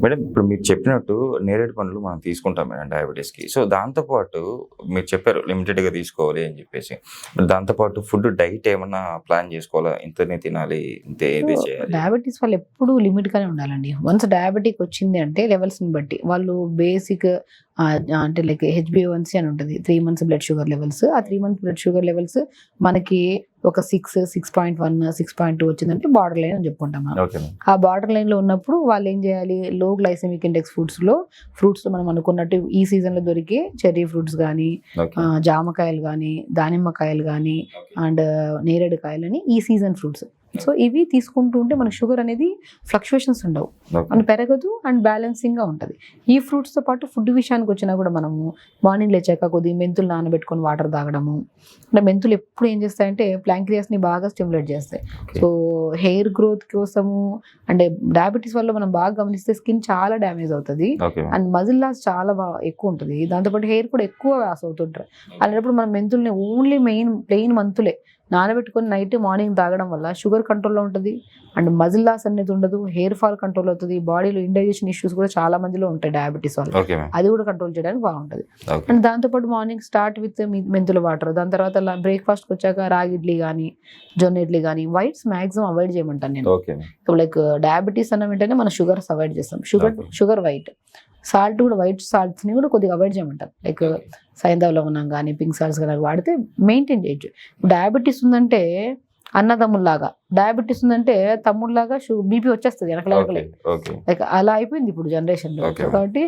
Madam ఇప్పుడు మీరు చెప్పినట్టు నేరేడు పండ్లు మనం తీసుకుంటాం మేడం డయాబెటీస్‌కి. సో, దాంతో పాటు మీరు చెప్పారు లిమిటెడ్‌గా తీసుకోవాలి అని చెప్పేసి. మరి దాంతో పాటు ఫుడ్ డైట్ ఏమన్నా ప్లాన్ చేసుకోవాలా? ఇంతనే తినాలి, ఇంతే ఇది చేయాలి. డయాబెటీస్ వాళ్ళు ఎప్పుడూ లిమిట్‌గానే ఉండాలండి. వన్స్ డయాబెటిక్ వచ్చింది అంటే లెవెల్స్‌ని బట్టి వాళ్ళు బేసిక్ అంటే లైక్ హెచ్‌బీ1సీ అని ఉంటది. 3 మంత్స్ బ్లడ్ షుగర్ లెవెల్స్. ఆ 3 మంత్స్ బ్లడ్ షుగర్ లెవెల్స్ మనకి ఒక 6, 6.1, 6.2 వచ్చిందంటే బార్డర్ లైన్ అని చెప్పుకుంటాం మనం. Okay madam. ఆ బార్డర్ లైన్‌లో ఉన్నప్పుడు వాళ్ళు ఏం చేయాలి? లో గ్లైసెమిక్ ఇండెక్స్ ఫ్రూట్స్‌లో మనం అనుకున్నట్టు ఈ సీజన్‌లో దొరికే చెర్రీ ఫ్రూట్స్ గానీ, ఓకే. జామకాయలు గానీ, దానిమ్మకాయలు గానీ అండ్ నేరేడు కాయలని ఈ సీజన్ ఫ్రూట్స్. సో ఇవి తీసుకుంటూ ఉంటే మనకు షుగర్ అనేది ఫ్లక్చుయేషన్స్ ఉండవు, ఓకే. అండ్ పెరగదు అండ్ బ్యాలెన్సింగ్గా ఉంటుంది. ఈ ఫ్రూట్స్తో పాటు ఫుడ్ విషయానికి వచ్చినా కూడా మనము మార్నింగ్ లేచాక కొద్దిగా మెంతులు నానబెట్టుకొని వాటర్ తాగడము. అంటే మెంతులు ఎప్పుడు ఏం చేస్తాయంటే ప్లాంక్రియాస్ని బాగా స్టిమ్యులేట్ చేస్తాయి. సో హెయిర్ గ్రోత్ కోసము అంటే డయాబెటీస్ వల్ల మనం బాగా గమనిస్తే స్కిన్ చాలా డ్యామేజ్ అవుతుంది okay madam. And muscle loss చాలా ఎక్కువ ఉంటుంది. దాంతోపాటు హెయిర్ కూడా ఎక్కువ లాస్ అవుతుంటారు. అలాంటప్పుడు మనం మెంతుల్ని ఓన్లీ ప్లెయిన్ మంతులే నానబెట్టుకొని నైట్ మార్నింగ్ తాగడం వల్ల షుగర్ కంట్రోల్లో ఉంటుంది అండ్ మజిల్ లాస్ అనేది ఉండదు, హెయిర్ ఫాల్ కంట్రోల్ అవుతుంది. బాడీలో ఇండైజెషన్ ఇష్యూస్ కూడా చాలా మందిలో ఉంటాయి డయాబెటీస్ వల్ల. Okay madam. అది కూడా కంట్రోల్ చేయడానికి బాగుంటుంది. ఓకే. అండ్ దాంతోపాటు మార్నింగ్ స్టార్ట్ విత్ మెంతుల వాటర్, దాని తర్వాత బ్రేక్ఫాస్ట్కి వచ్చాక రాగి ఇడ్లీ కానీ జొన్న ఇడ్లీ కానీ వైట్స్ మ్యాక్సిమం అవాయిడ్ చేయమంటాను నేను. Okay madam. ఇప్పుడు లైక్ డయాబెటీస్ అన్న వెంటనే మనం షుగర్స్ అవాయిడ్ చేస్తాం. షుగర్ వైట్ సాల్ట్ కూడా వైట్ సాల్ట్స్ని కూడా కొద్దిగా అవాయిడ్ చేయమంటారు. లైక్ సైంధవ లవణం కానీ పింక్ సాల్ట్స్ కానీ వాడితే మెయింటైన్ చేయొచ్చు. డయాబెటీస్ ఉందంటే అన్నదమ్ముల్లాగా, డయాబెటీస్ ఉందంటే తమ్ముళ్ళలాగా బీపీ వచ్చేస్తుంది వెనకలే. ఓకే. లైక్ అలా అయిపోయింది ఇప్పుడు జనరేషన్లో. Okay. కాబట్టి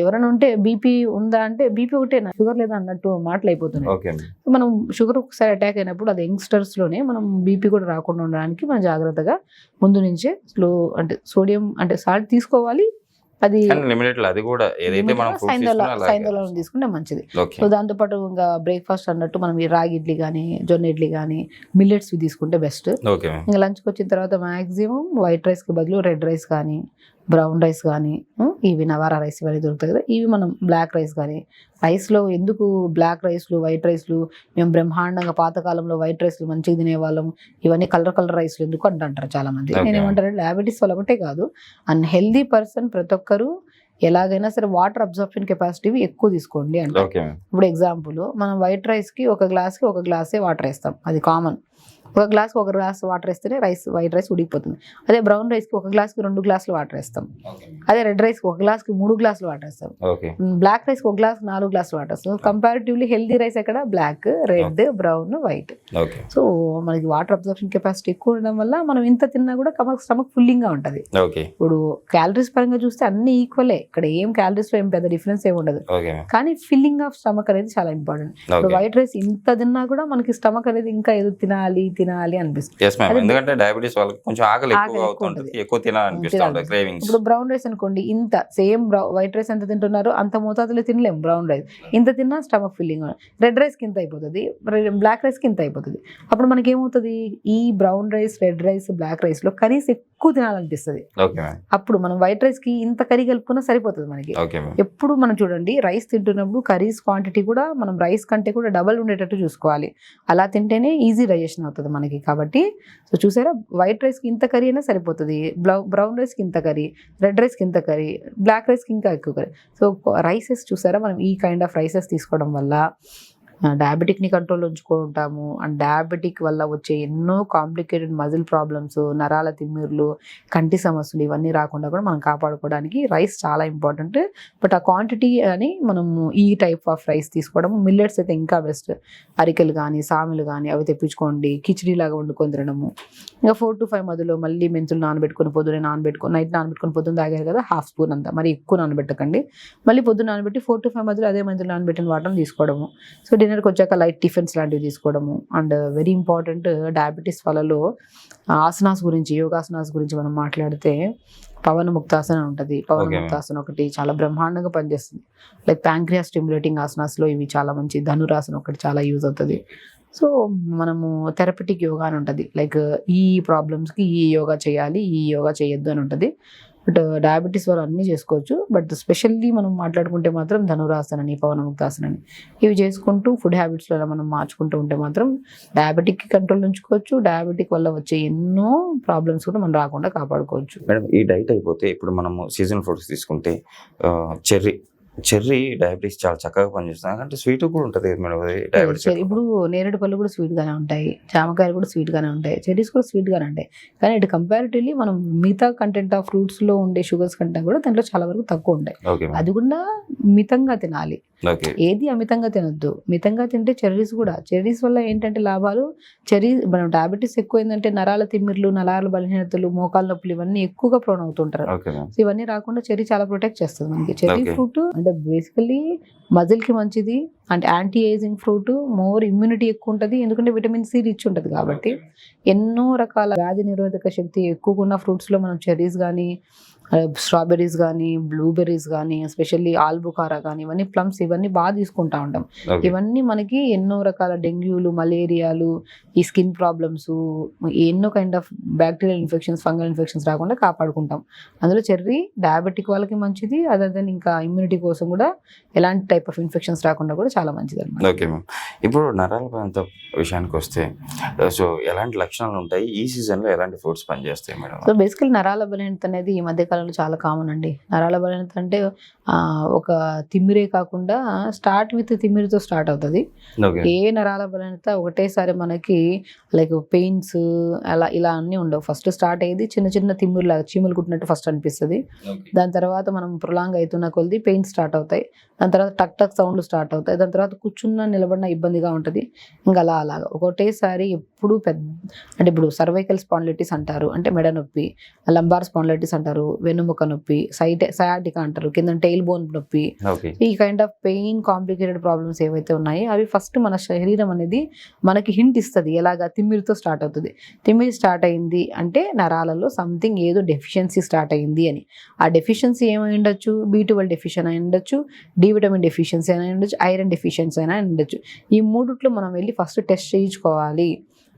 ఎవరైనా ఉంటే బీపీ ఉందా అంటే బీపీ ఒకటే షుగర్ లేదా అన్నట్టు మాటలు అయిపోతున్నాయి. Okay madam. మనం షుగర్ ఒకసారి అటాక్ అయినప్పుడు అది యంగ్స్టర్స్లోనే మనం బీపీ కూడా రాకుండా ఉండడానికి మనం జాగ్రత్తగా ముందు నుంచే స్లో అంటే సోడియం అంటే సాల్ట్ తీసుకోవాలి. అది కానీ లిమిటెడ్‌లో అది కూడా ఏదైతే మనం ఫుడ్ తీసుకున్నామో అలాగే. సైంధవలం తీసుకుంటే మంచిది. ఓకే. సో దాంతోపాటు ఇంకా బ్రేక్ఫాస్ట్ అన్నట్టు మనం ఈ రాగి ఇడ్లీ కానీ జొన్న ఇడ్లీ కానీ మిల్లెట్స్ తీసుకుంటే బెస్ట్. Okay madam. ఇంకా లంచ్కి వచ్చిన తర్వాత మ్యాక్సిమం వైట్ రైస్కి బదులు రెడ్ రైస్ కానీ బ్రౌన్ రైస్ కానీ ఇవి నవారా రైస్ ఇవన్నీ దొరుకుతాయి కదా, ఇవి మనం బ్లాక్ రైస్ కానీ. రైస్లో ఎందుకు బ్లాక్ రైస్లు వైట్ రైస్లు మేము బ్రహ్మాండంగా పాతకాలంలో వైట్ రైస్లు మంచిగా తినేవాళ్ళం, ఇవన్నీ కలర్ రైస్లు ఎందుకు అంటారు చాలా మంది. Okay. నేను ఏమంటానంటే డయాబెటీస్ వల్ల ఒకటే కాదు, అన్ హెల్దీ పర్సన్ ప్రతి ఒక్కరు ఎలాగైనా సరే వాటర్ అబ్జార్ప్షన్ కెపాసిటీ ఎక్కువ తీసుకోండి అంటే. Okay madam. ఇప్పుడు ఎగ్జాంపుల్ మనం వైట్ రైస్కి ఒక గ్లాసే వాటర్ వేస్తాం, అది కామన్. ఒక గ్లాస్ వాటర్ వేస్తేనే వైట్ రైస్ ఉడికిపోతుంది. అదే బ్రౌన్ రైస్కి ఒక గ్లాస్కి 2 గ్లాసులు వాటర్ వేస్తాం. అదే రెడ్ రైస్కి ఒక గ్లాస్కి 3 గ్లాసులు వాటర్ వేస్తాం. ఓకే. బ్లాక్ రైస్కి ఒక గ్లాస్ 4 గ్లాసులు వాటర్ వేస్తాం. కంపారిటివ్లీ హెల్దీ రైస్ ఎక్కడ black, red, brown, white. Okay. So మనకి వాటర్ అబ్జర్ప్షన్ కెపాసిటీ ఎక్కువ ఉండడం వల్ల మనం ఇంత తిన్నా కూడా స్టమక్ ఫుల్లింగ్గా ఉంటుంది. ఓకే. ఇప్పుడు క్యాలరీస్ పరంగా చూస్తే అన్ని ఈక్వలే, ఇక్కడ ఏం క్యాలరీస్లో ఏం పెద్ద డిఫరెన్స్ ఏమి ఉండదు. Okay madam. కానీ ఫిల్లింగ్ ఆఫ్ స్టమక్ అనేది చాలా ఇంపార్టెంట్. ఇప్పుడు ఓకే. వైట్ రైస్ ఇంత తిన్నా కూడా మనకి స్టమక్ అనేది ఇంకా ఏదో తినాలి అనిపిస్తుంది. Yes ma'am. అది ఎందుకంటే డయాబెటీస్ వాళ్ళకి కొంచెం ఆకలి ఆకలి ఎక్కువ ఎక్కువ అవుతుంటుంది, ఉంటుంది. ఎక్కువ తినాలనిపిస్తూ ఉంటుంది, క్రేవింగ్స్. ఇప్పుడు బ్రౌన్ రైస్ అనుకోండి, ఇంత సేమ్ వైట్ రైస్ ఎంత తింటున్నారో అంత మోతాదులో తినలేము. బ్రౌన్ రైస్ ఇంత తిన్నా స్టమక్ ఫిల్లింగ్. రెడ్ రైస్కి ఇంత అయిపోతుంది, బ్లాక్ రైస్కి ఇంత అయిపోతుంది. అప్పుడు మనకి ఏమవుతుంది, ఈ brown rice, red rice, black రైస్లో కర్రీస్ ఎక్కువ తినాలనిపిస్తుంది. Okay ma'am. అప్పుడు మనం వైట్ రైస్కి ఇంత కర్రీ కలుపుకున్నా సరిపోతుంది మనకి. Okay ma'am. ఎప్పుడు మనం చూడండి రైస్ తింటున్నప్పుడు కర్రీస్ క్వాంటిటీ కూడా మనం రైస్ కంటే కూడా డబల్ ఉండేటట్టు చూసుకోవాలి. అలా తింటేనే ఈజీ డైజెషన్ అవుతుంది మనకి. కాబట్టి సో చూసారా, వైట్ రైస్కి ఇంత కర్రీ అయినా సరిపోతుంది, బ్రౌన్ రైస్కి ఇంత కర్రీ, రెడ్ రైస్కి ఇంత కర్రీ, బ్లాక్ రైస్కి ఇంకా ఎక్కువ కర్రీ. సో రైసెస్ చూసారా, మనం ఈ కైండ్ ఆఫ్ రైసెస్ తీసుకోవడం వల్ల డయాబెటిక్ని కంట్రోల్లో ఉంచుకుంటాము. అండ్ డయాబెటిక్ వల్ల వచ్చే ఎన్నో కాంప్లికేటెడ్ మజిల్ ప్రాబ్లమ్స్, నరాల తిమ్మిర్లు, కంటి సమస్యలు ఇవన్నీ రాకుండా కూడా మనం కాపాడుకోవడానికి రైస్ చాలా ఇంపార్టెంట్. బట్ ఆ క్వాంటిటీ అని మనము ఈ టైప్ ఆఫ్ రైస్ తీసుకోవడం. మిల్లెట్స్ అయితే ఇంకా బెస్ట్. అరికెలు కానీ సామెలు కానీ అవి తెప్పించుకోండి, కిచిడీ లాగా వండుకొని తినడము. ఇంకా 4 to 5 మధ్యలో మళ్ళీ మెంతులు నానబెట్టుకొని పొద్దునే నైట్ నానబెట్టుకొని పొద్దున్న తాగారు కదా, హాఫ్ స్పూన్ అంతా, మరి ఎక్కువ నానబెట్టకండి. మళ్ళీ పొద్దున్న నానబెట్టి 4 to 5 మధ్యలో అదే మెంతులు నానబెట్టిన వాటర్ తీసుకోవడము. సో డిన్నర్కి వచ్చాక లైట్ టిఫిన్స్ లాంటివి తీసుకోవడము. అండ్ వెరీ ఇంపార్టెంట్ డయాబెటీస్ వాళ్ళలో ఆసనాస్ గురించి, యోగాసనాస్ గురించి మనం మాట్లాడితే పవన ముక్తాసన ఉంటుంది. పవన ముక్తాసన ఒకటి చాలా బ్రహ్మాండంగా పనిచేస్తుంది. లైక్ ప్యాంక్రియాస్ స్టిమ్యులేటింగ్ ఆసనాస్లో ఇవి చాలా మంచి. ధనురాసన ఒకటి చాలా యూజ్ అవుతుంది. సో మనము థెరపటిక్ యోగా అని ఉంటుంది, లైక్ ఈ ప్రాబ్లమ్స్కి ఈ యోగా చేయాలి, ఈ యోగా చేయొద్దు అని ఉంటుంది. బట్ డయాబెటీస్ వాళ్ళు అన్నీ చేసుకోవచ్చు. బట్ స్పెషల్లీ మనం మాట్లాడుకుంటే మాత్రం ధనురాసనని, పవనముక్తాసనని ఇవి చేసుకుంటూ ఫుడ్ హ్యాబిట్స్లో మనం మార్చుకుంటూ ఉంటే మాత్రం డయాబెటిక్ కంట్రోల్ ఉంచుకోవచ్చు. డయాబెటిక్ వల్ల వచ్చే ఎన్నో ప్రాబ్లమ్స్ కూడా మనం రాకుండా కాపాడుకోవచ్చు. మేడం ఈ డైట్ అయిపోతే ఇప్పుడు మనము సీజనల్ ఫ్రూట్స్ తీసుకుంటే చెర్రీ డయాబెటీస్ చాలా చక్కగా పనిచేస్తుంది. అంటే స్వీట్ కూడా ఉంటుంది మేడం డయాబెటీస్. ఇప్పుడు నేరేడు పళ్ళు కూడా స్వీట్ గానే ఉంటాయి, జామకాయలు కూడా స్వీట్ గానే ఉంటాయి, చెర్రీస్ కూడా స్వీట్ గానే ఉంటాయి. కానీ ఇటు కంపారిటివ్లీ మనం మిగతా కంటెంట్ ఆఫ్ ఫ్రూట్స్ లో ఉండే షుగర్స్ కంటెంట్ కూడా దాంట్లో చాలా వరకు తక్కువ ఉంటాయి. అది కూడా మితంగా తినాలి. ఏది అమితంగా తినొద్దు. మితంగా తింటే చెర్రీస్ వల్ల ఏంటంటే లాభాలు, మనం డయాబెటీస్ ఎక్కువ ఏంటంటే నరాల తిమ్మిర్లు, నరాల బలహీనతలు, మోకాల నొప్పులు ఇవన్నీ ఎక్కువగా ప్రోన్ అవుతుంటారు. సో ఇవన్నీ రాకుండా చెర్రీ చాలా ప్రొటెక్ట్ చేస్తుంది మనకి. చెర్రీ ఫ్రూట్ అంటే బేసికలీ మజిల్ కి మంచిది, అంటే anti ageing fruit, more immunity ఎక్కువ ఉంటుంది, ఎందుకంటే విటమిన్ సి రిచ్ ఉంటుంది కాబట్టి. ఎన్నో రకాల వ్యాధి నిరోధక శక్తి ఎక్కువగా ఉన్న ఫ్రూట్స్ లో మనం చెర్రీస్ కానీ, స్ట్రాబెర్రీస్ కానీ, బ్లూబెర్రీస్ కానీ, ఎస్పెషల్లీ ఆల్బుకారా కానీ, ఇవన్నీ ప్లమ్స్ ఇవన్నీ బాగా తీసుకుంటా ఉంటాం. ఇవన్నీ మనకి ఎన్నో రకాల డెంగ్యూలు, మలేరియాలు, ఈ స్కిన్ ప్రాబ్లమ్స్, ఎన్నో kind of bacterial infections, fungal infections రాకుండా కాపాడుకుంటాం. అందులో చెర్రీ డయాబెటిక్ వాళ్ళకి మంచిది. అదర్ దెన్ ఇంకా ఇమ్యూనిటీ కోసం కూడా ఎలాంటి టైప్ ఆఫ్ ఇన్ఫెక్షన్స్ రాకుండా కూడా చాలా మంచిది అనమాట. Okay ma'am. ఇప్పుడు నరాల బలహీనత విషయానికి వస్తే సో ఎలాంటి లక్షణాలు ఉంటాయి, ఈ సీజన్లో ఎలాంటి ఫ్రూట్స్ పనిచేస్తాయి మేడం? సో బేసికల్ నరాల బలహీనత అనేది ఈ మధ్య కాలంలో చాలా కామన్ అండి. నరాల బలహీనత అంటే ఒక తిమ్మిరే కాకుండా స్టార్ట్ విత్ తిమ్మిరితో స్టార్ట్ అవుతుంది. ఏ నరాల బలహీనత ఒకటేసారి మనకి లైక్ పెయిన్స్ ఇలా అన్నీ ఉండవు. ఫస్ట్ స్టార్ట్ అయ్యేది చిన్న చిన్న తిమ్మిరిలాగా, చీమలు కుట్టినట్టు ఫస్ట్ అనిపిస్తుంది. దాని తర్వాత మనం ప్రొలాంగ్ అవుతున్న కొద్ది పెయిన్స్ స్టార్ట్ అవుతాయి. దాని తర్వాత టక్ టక్ సౌండ్లు స్టార్ట్ అవుతాయి. దాని తర్వాత కూర్చున్న నిలబడిన ఇబ్బందిగా ఉంటుంది. ఇంకా అలాగా ఒకటేసారి ఎప్పుడు అంటే ఇప్పుడు సర్వైకల్ స్పాండిలైటిస్ అంటారు, అంటే మెడ నొప్పి, లంబార్ స్పాండిలైటిస్ అంటారు, వెన్నుముక నొప్పి, సయాటికా అంటారు, కింద టెయిల్ బోన్ నొప్పి. ఈ kind of pain complicated problems ఏవైతే ఉన్నాయో అవి ఫస్ట్ మన శరీరం అనేది మనకి హింట్ ఇస్తుంది. ఎలాగా తిమ్మిరితో స్టార్ట్ అవుతుంది. తిమ్మిరి స్టార్ట్ అయింది అంటే నరాలలో సంథింగ్ ఏదో డెఫిషియన్సీ స్టార్ట్ అయింది అని. ఆ డెఫిషియన్సీ ఏమై ఉండొచ్చు, B12 డెఫిషియన్ అయి ఉండొచ్చు, డి విటమిన్ డెఫిషియన్సీ అయినా ఉండొచ్చు, ఐరన్ డెఫిషియన్సీ అయినా ఉండొచ్చు. ఈ మూడిట్లో మనం వెళ్ళి ఫస్ట్ టెస్ట్ చేయించుకోవాలి.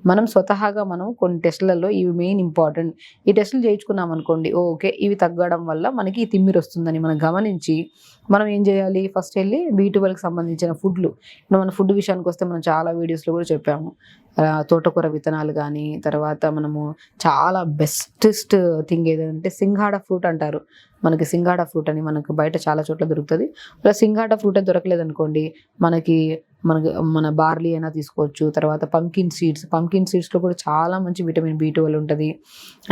మనం స్వతహాగా మనం కొన్ని టెస్టులలో ఇవి మెయిన్ ఇంపార్టెంట్. ఈ టెస్టులు చేయించుకున్నాం అనుకోండి, ఓకే ఇవి తగ్గడం వల్ల మనకి ఈ తిమ్మిరి వస్తుందని మనం గమనించి మనం ఏం చేయాలి, ఫస్ట్ వెళ్ళి B12కి సంబంధించిన ఫుడ్లు. ఇప్పుడు మన ఫుడ్ విషయానికి వస్తే మనం చాలా వీడియోస్లో కూడా చెప్పాము. తోటకూర విత్తనాలు కానీ, తర్వాత మనము చాలా బెస్టెస్ట్ థింగ్ ఏదంటే సింగాడ ఫ్రూట్ అంటారు. మనకి సింగాడ ఫ్రూట్ అని మనకు బయట చాలా చోట్ల దొరుకుతుంది. అలా సింగాడ ఫ్రూట్ అని దొరకలేదు అనుకోండి, మన బార్లీ అయినా తీసుకోవచ్చు. తర్వాత పంకిన్ సీడ్స్లో కూడా చాలా మంచి విటమిన్ B12 ఉంటుంది.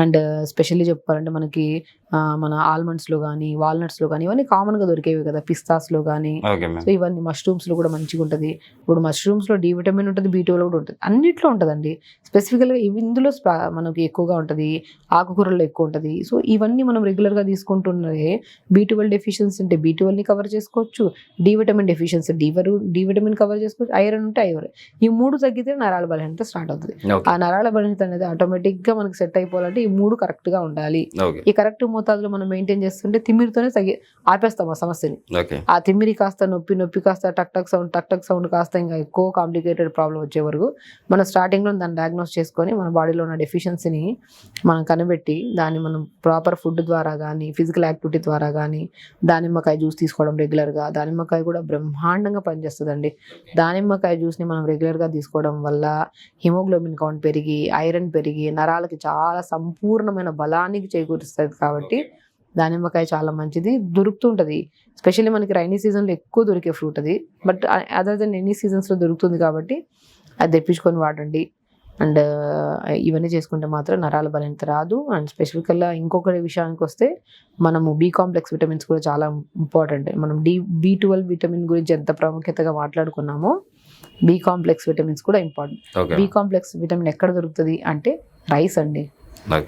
అండ్ స్పెషల్లీ చెప్పాలంటే మనకి మన ఆల్మండ్స్లో కానీ, వాల్నట్స్లో కానీ ఇవన్నీ కామన్గా దొరికేవి కదా, పిస్తాస్లో కానీ. సో ఇవన్నీ మష్రూమ్స్లో కూడా మంచిగా ఉంటుంది. ఇప్పుడు మష్రూమ్స్లో డి విటమిన్ ఉంటుంది, B12 కూడా ఉంటుంది, అన్నిట్లో ఉంటుందండి. స్పెసిఫికల్గా ఇందులో మనకి ఎక్కువగా ఉంటుంది, ఆకుకూరల్లో ఎక్కువ ఉంటుంది. సో ఇవన్నీ మనం రెగ్యులర్గా తీసుకుంటున్నదే B12 డెఫిషియన్సీ ఉంటే B12ని కవర్ చేసుకోవచ్చు, D vitamin deficiency D vitamin cover చేసుకోవచ్చు, ఐరన్ ఉంటే ఐరన్. ఈ మూడు తగ్గితే నరాల బలహీనత స్టార్ట్ అవుతుంది. ఆ నరాల బలహీనత అనేది ఆటోమేటిక్గా మనకి సెట్ అయిపోవాలంటే ఈ మూడు కరెక్ట్గా ఉండాలి. ఈ కరెక్ట్ మోతాదులో మనం మెయింటైన్ చేస్తుంటే తిమ్మిరితోనే ఆపేస్తాం ఆ సమస్యని. ఆ తిమ్మిరి కాస్త నొప్పి కాస్త టక్ టక్ సౌండ్ కాస్త ఇంకా ఎక్కువ కాంప్లికేటెడ్ ప్రాబ్లం వచ్చే వరకు మనం స్టార్టింగ్లో దాన్ని డయాగ్నోస్ చేసుకొని మన బాడీలో ఉన్న డెఫిషియన్సీని మనం కనిపెట్టి దాన్ని మనం ప్రాపర్ ఫుడ్ ద్వారా కానీ, ఫిజికల్ యాక్టివిటీ ద్వారా కానీ, దానిమ్మకాయ జ్యూస్ తీసుకోవడం రెగ్యులర్గా. దానిమ్మకాయ కూడా బ్రహ్మాండంగా పనిచేస్తుందండి. దానిమ్మకాయ జ్యూస్ని మనం రెగ్యులర్గా తీసుకోవడం వల్ల హిమోగ్లోబిన్ కౌంట్ పెరిగి, ఐరన్ పెరిగి, నరాలకి చాలా సంపూర్ణమైన బలానికి చేకూరుస్తుంది. కాబట్టి దానిమ్మకాయ చాలా మంచిది, దొరుకుతుంటుంది. స్పెషల్లీ మనకి రైనీ సీజన్లో ఎక్కువ దొరికే ఫ్రూట్ అది. బట్ అదర్ దెన్ ఎనీ సీజన్స్లో దొరుకుతుంది కాబట్టి అది తెప్పించుకొని వాడండి. అండ్ ఇవన్నీ చేసుకుంటే మాత్రం నరాల బలహీనత రాదు. అండ్ స్పెసిఫికల్గా ఇంకొకటి విషయానికి వస్తే మనము B కాంప్లెక్స్ విటమిన్స్ కూడా చాలా ఇంపార్టెంట్. మనం B12 విటమిన్ గురించి ఎంత ప్రాముఖ్యతగా మాట్లాడుకున్నామో B కాంప్లెక్స్ విటమిన్స్ కూడా ఇంపార్టెంట్. B కాంప్లెక్స్ విటమిన్ ఎక్కడ దొరుకుతుంది అంటే రైస్ అండి.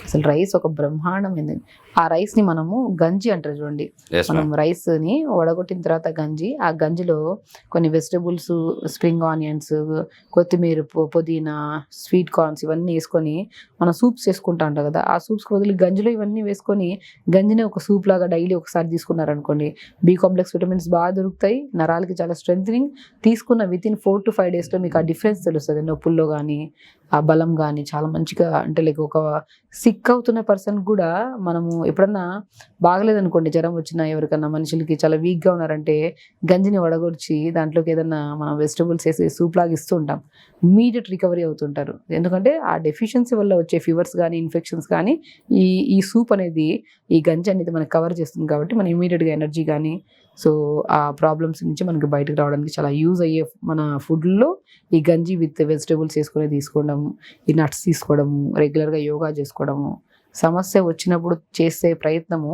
అసలు రైస్ ఒక బ్రహ్మాండమైంది. ఆ రైస్ ని మనము గంజి అంటారు చూడండి. మనం రైస్ ని వడగొట్టిన తర్వాత ఆ గంజిలో కొన్ని వెజిటబుల్స్, స్ప్రింగ్ ఆనియన్స్, కొత్తిమీర, పుదీనా, స్వీట్ కార్న్స్ ఇవన్నీ వేసుకొని మనం సూప్స్ చేసుకుంటా ఉంటాం కదా. ఆ సూప్స్కి వదిలి గంజిలో ఇవన్నీ వేసుకొని గంజిని ఒక సూప్ లాగా డైలీ ఒకసారి తీసుకున్నారనుకోండి, B కాంప్లెక్స్ విటమిన్స్ బాగా దొరుకుతాయి. నరాలకి చాలా స్ట్రెంథనింగ్. తీసుకున్న విత్ ఇన్ 4 to 5 days మీకు ఆ డిఫరెన్స్ తెలుస్తుంది. నొప్పుల్లో కానీ, ఆ బలం కానీ చాలా మంచిగా అంటే లైక్ ఒక సిక్ అవుతున్న పర్సన్ కూడా మనము ఎప్పుడన్నా బాగలేదనుకోండి, జ్వరం వచ్చినా ఎవరికన్నా మనుషులకి చాలా వీక్గా ఉన్నారంటే గంజిని వడగొచ్చి దాంట్లోకి ఏదన్నా మనం వెజిటబుల్స్ వేసి సూప్ లాగా ఇస్తూ ఉంటాం. ఇమీడియట్ రికవరీ అవుతుంటారు. ఎందుకంటే ఆ డెఫిషియన్సీ వల్ల వచ్చే ఫీవర్స్ కానీ ఇన్ఫెక్షన్స్ కానీ ఈ ఈ సూప్ అనేది, ఈ గంజి అనేది మనకి కవర్ చేస్తుంది కాబట్టి మనం ఇమీడియట్గా ఎనర్జీ కానీ సో ఆ ప్రాబ్లమ్స్ నుంచి మనకి బయటకు రావడానికి చాలా యూజ్ అయ్యే మన ఫుడ్లో ఈ గంజి విత్ వెజిటేబుల్స్ వేసుకొని తీసుకోవడము, ఈ నట్స్ తీసుకోవడము, రెగ్యులర్గా యోగా చేసుకోవడము, సమస్య వచ్చినప్పుడు చేసే ప్రయత్నము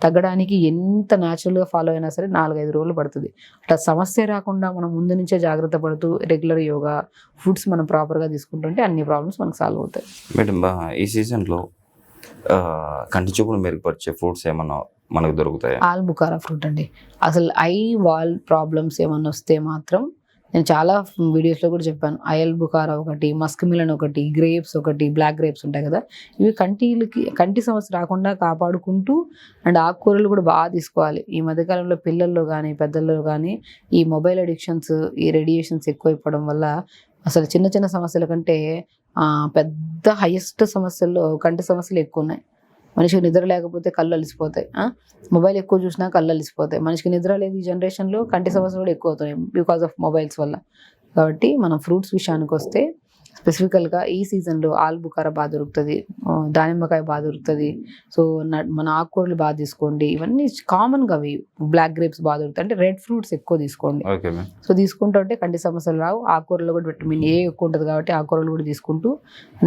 తగ్గడానికి ఎంత న్యాచురల్గా ఫాలో అయినా సరే 4-5 రోజులు పడుతుంది. అట్లా సమస్య రాకుండా మనం ముందు నుంచే జాగ్రత్త పడుతూ రెగ్యులర్ యోగా ఫుడ్స్ మనం ప్రాపర్గా తీసుకుంటుంటే అన్ని ప్రాబ్లమ్స్ మనకు సాల్వ్ అవుతాయి. మేడం ఈ సీజన్లో కంటి చూపును మెరుగుపరిచే ఫ్రూట్స్ ఏమన్నా మనకు దొరుకుతాయా? ఆల్బుకారా ఫ్రూట్ అండి. అసలు ఐ వాల్ ప్రాబ్లమ్స్ ఏమన్నా వస్తే మాత్రం నేను చాలా వీడియోస్లో కూడా చెప్పాను. ఆల్బుకారా ఒకటి, మస్క్ మిలన్ ఒకటి, గ్రేప్స్ ఒకటి, బ్లాక్ గ్రేప్స్ ఉంటాయి కదా, ఇవి కంటి సమస్య రాకుండా కాపాడుకుంటూ అండ్ ఆకుకూరలు కూడా బాగా తీసుకోవాలి. ఈ మధ్యకాలంలో పిల్లల్లో కానీ పెద్దల్లో కానీ ఈ మొబైల్ అడిక్షన్స్, ఈ రేడియేషన్స్ ఎక్కువైపోవడం వల్ల అసలు చిన్న చిన్న సమస్యల కంటే పెద్ద హైయెస్ట్ సమస్యల్లో కంటి సమస్యలు ఎక్కువ ఉన్నాయి. మనిషికి నిద్ర లేకపోతే కళ్ళు అలిసిపోతాయి, మొబైల్ ఎక్కువ చూసినా కళ్ళు అలిసిపోతాయి. మనిషికి నిద్ర లేదు ఈ జనరేషన్లో, కంటి సమస్యలు కూడా ఎక్కువ అవుతున్నాయి బికాస్ ఆఫ్ మొబైల్స్ వల్ల. కాబట్టి మనం ఫ్రూట్స్ విషయానికి వస్తే స్పెసిఫికల్గా ఈ సీజన్లో ఆల్బుకారా బాగా దొరుకుతుంది, దానిమ్మకాయ బాగా దొరుకుతుంది. సో మన ఆకుకూరలు బాగా తీసుకోండి. ఇవన్నీ కామన్గా అవి బ్లాక్ గ్రేప్స్ బాగా దొరుకుతాయి. అంటే రెడ్ ఫ్రూట్స్ ఎక్కువ తీసుకోండి. సో తీసుకుంటుంటే కంటి సమస్యలు రావు. ఆకుకూరలో కూడా విటమిన్ ఏ ఎక్కువ ఉంటుంది కాబట్టి ఆకుకూరలు కూడా తీసుకుంటూ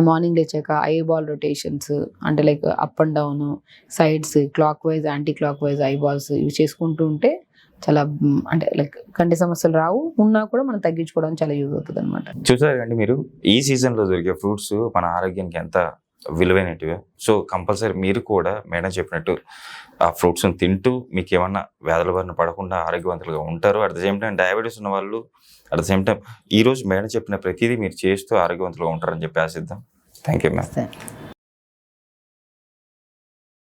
మార్నింగ్ లేచాక ఐ బాల్ రొటేషన్స్ అంటే like up and down, sides, clock wise, anti clock wise I balls ఇవి చేసుకుంటూ ఉంటే చాలా అంటే లైక్ కంటి సమస్యలు రావు. ఉన్నా కూడా మనం తగ్గించుకోవడానికి చాలా యూజ్ అవుతుంది అనమాట. చూసారు కండి మీరు ఈ సీజన్లో దొరికే ఫ్రూట్స్ మన ఆరోగ్యానికి ఎంత విలువైనటివే. సో కంపల్సరీ మీరు కూడా మేడం చెప్పినట్టు ఆ ఫ్రూట్స్ని తింటూ మీకు ఏమన్నా వ్యాధుల బారిన పడకుండా ఆరోగ్యవంతులుగా ఉంటారు. At the same time diabetes ఉన్న వాళ్ళు అట్ ద సేమ్ టైం ఈరోజు మేడం చెప్పిన ప్రతిదీ మీరు చేస్తూ ఆరోగ్యవంతులుగా ఉంటారని చెప్పి ఆశిద్దాం. Thank you ma'am.